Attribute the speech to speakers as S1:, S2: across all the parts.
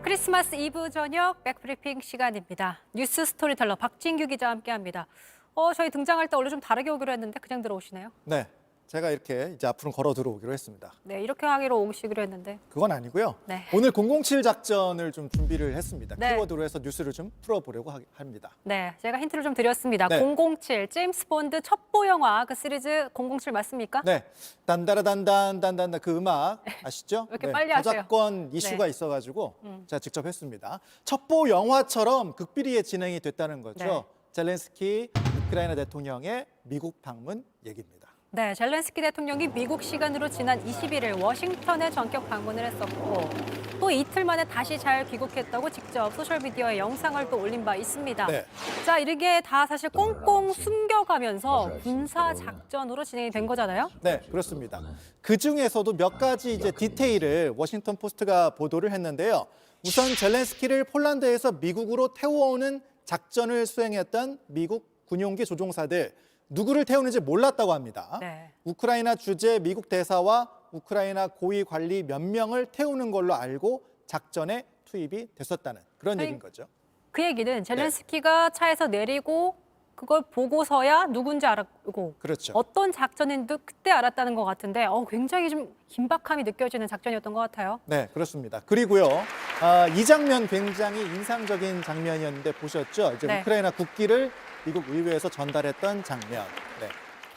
S1: 크리스마스 이브 저녁 백브리핑 시간입니다. 뉴스 스토리텔러 박진규 기자와 함께합니다. 저희 등장할 때 원래 좀 다르게 오기로 했는데 그냥 들어오시네요.
S2: 네, 제가 이렇게 이제 앞으로 걸어 들어오기로 했습니다.
S1: 네, 이렇게 하기로 오시기로 했는데.
S2: 그건 아니고요.
S1: 네.
S2: 오늘 007 작전을 좀 준비를 했습니다.
S1: 네.
S2: 키워드로 해서 뉴스를 좀 풀어보려고 합니다.
S1: 네, 제가 힌트를 좀 드렸습니다.
S2: 네.
S1: 007, 제임스 본드 첩보 영화 그 시리즈 007 맞습니까?
S2: 네, 단다라단단 그 음악 아시죠?
S1: 왜 이렇게 빨리 하세요?
S2: 저작권 이슈가
S1: 네.
S2: 있어가지고 제가 직접 했습니다. 첩보 영화처럼 극비리에 진행이 됐다는 거죠.
S1: 네.
S2: 젤렌스키 우크라이나 대통령의 미국 방문 얘기입니다.
S1: 네, 젤렌스키 대통령이 미국 시간으로 지난 21일 워싱턴에 전격 방문을 했었고 또 이틀 만에 다시 잘 귀국했다고 직접 소셜미디어에 영상을 또 올린 바 있습니다.
S2: 네.
S1: 자, 이게 다 사실 꽁꽁 숨겨가면서 군사 작전으로 진행이 된 거잖아요.
S2: 네, 그렇습니다. 그 중에서도 몇 가지 이제 디테일을 워싱턴 포스트가 보도를 했는데요. 우선 젤렌스키를 폴란드에서 미국으로 태워오는 작전을 수행했던 미국 군용기 조종사들 누구를 태우는지 몰랐다고 합니다.
S1: 네.
S2: 우크라이나 주재 미국 대사와 우크라이나 고위 관리 몇 명을 태우는 걸로 알고 작전에 투입이 됐었다는 그런 얘기인 거죠.
S1: 그 얘기는 젤렌스키가 차에서 내리고 그걸 보고서야 누군지 알았고
S2: 그렇죠.
S1: 어떤 작전인지 그때 알았다는 것 같은데 굉장히 좀 긴박함이 느껴지는 작전이었던 것 같아요.
S2: 네, 그렇습니다. 그리고요, 이 장면 굉장히 인상적인 장면이었는데 보셨죠? 이제
S1: 네.
S2: 우크라이나 국기를 미국 의회에서 전달했던 장면. 네,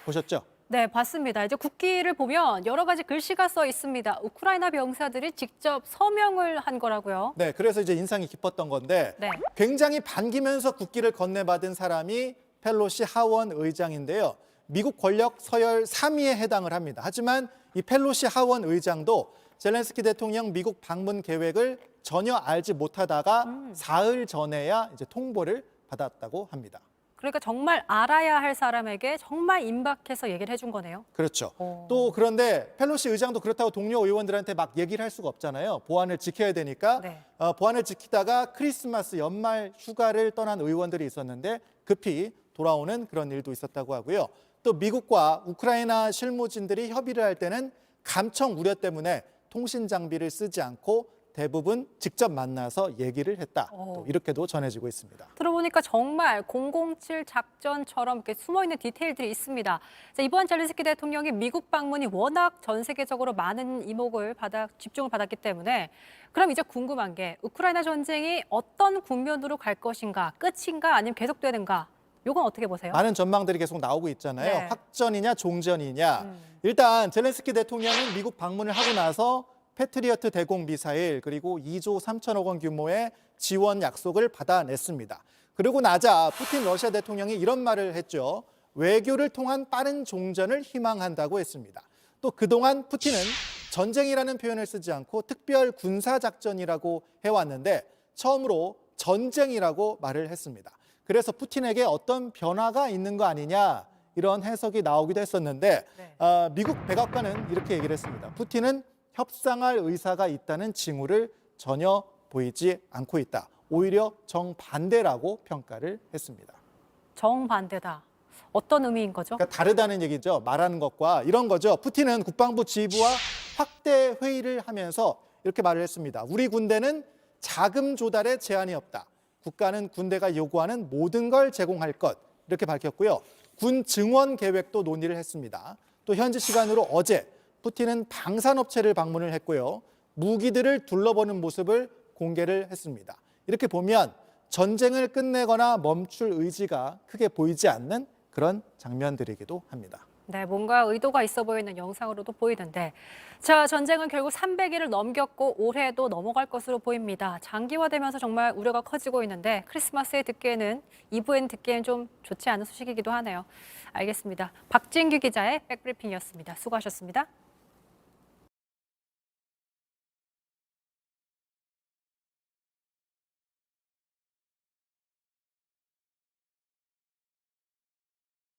S2: 보셨죠?
S1: 네, 봤습니다. 이제 국기를 보면 여러 가지 글씨가 써 있습니다. 우크라이나 병사들이 직접 서명을 한 거라고요.
S2: 네, 그래서 이제 인상이 깊었던 건데
S1: 네.
S2: 굉장히 반기면서 국기를 건네받은 사람이 펠로시 하원 의장인데요. 미국 권력 서열 3위에 해당을 합니다. 하지만 이 펠로시 하원 의장도 젤렌스키 대통령 미국 방문 계획을 전혀 알지 못하다가 사흘 전에야 이제 통보를 받았다고 합니다.
S1: 그러니까 정말 알아야 할 사람에게 정말 임박해서 얘기를 해준 거네요.
S2: 그렇죠.
S1: 오.
S2: 또 그런데 펠로시 의장도 그렇다고 동료 의원들한테 막 얘기를 할 수가 없잖아요. 보안을 지켜야 되니까
S1: 네.
S2: 보안을 지키다가 크리스마스 연말 휴가를 떠난 의원들이 있었는데 급히 돌아오는 그런 일도 있었다고 하고요. 또 미국과 우크라이나 실무진들이 협의를 할 때는 감청 우려 때문에 통신 장비를 쓰지 않고 대부분 직접 만나서 얘기를 했다. 또 이렇게도 전해지고 있습니다.
S1: 들어보니까 정말 007 작전처럼 이렇게 숨어있는 디테일들이 있습니다. 자, 이번 젤렌스키 대통령이 미국 방문이 워낙 전 세계적으로 많은 이목을 집중을 받았기 때문에 그럼 이제 궁금한 게 우크라이나 전쟁이 어떤 국면으로 갈 것인가, 끝인가 아니면 계속되는가? 이건 어떻게 보세요?
S2: 많은 전망들이 계속 나오고 있잖아요.
S1: 네.
S2: 확전이냐 종전이냐. 일단 젤렌스키 대통령은 미국 방문을 하고 나서 패트리어트 대공 미사일 그리고 2조 3천억 원 규모의 지원 약속을 받아냈습니다. 그리고 나자 푸틴 러시아 대통령이 이런 말을 했죠. 외교를 통한 빠른 종전을 희망한다고 했습니다. 또 그동안 푸틴은 전쟁이라는 표현을 쓰지 않고 특별 군사작전이라고 해왔는데 처음으로 전쟁이라고 말을 했습니다. 그래서 푸틴에게 어떤 변화가 있는 거 아니냐 이런 해석이 나오기도 했었는데 미국 백악관은 이렇게 얘기를 했습니다. 푸틴은 협상할 의사가 있다는 징후를 전혀 보이지 않고 있다. 오히려 정반대라고 평가를 했습니다.
S1: 정반대다. 어떤 의미인 거죠?
S2: 그러니까 다르다는 얘기죠. 말하는 것과 이런 거죠. 푸틴은 국방부 지휘부와 확대 회의를 하면서 이렇게 말을 했습니다. 우리 군대는 자금 조달에 제한이 없다. 국가는 군대가 요구하는 모든 걸 제공할 것. 이렇게 밝혔고요. 군 증원 계획도 논의를 했습니다. 또 현지 시간으로 어제 푸틴은 방산업체를 방문을 했고요. 무기들을 둘러보는 모습을 공개를 했습니다. 이렇게 보면 전쟁을 끝내거나 멈출 의지가 크게 보이지 않는 그런 장면들이기도 합니다.
S1: 네, 뭔가 의도가 있어 보이는 영상으로도 보이는데 자, 전쟁은 결국 300일을 넘겼고 올해도 넘어갈 것으로 보입니다. 장기화되면서 정말 우려가 커지고 있는데 크리스마스에 듣기에는 2부에는 듣기에는 좀 좋지 않은 소식이기도 하네요. 알겠습니다. 박진규 기자의 백브리핑이었습니다. 수고하셨습니다.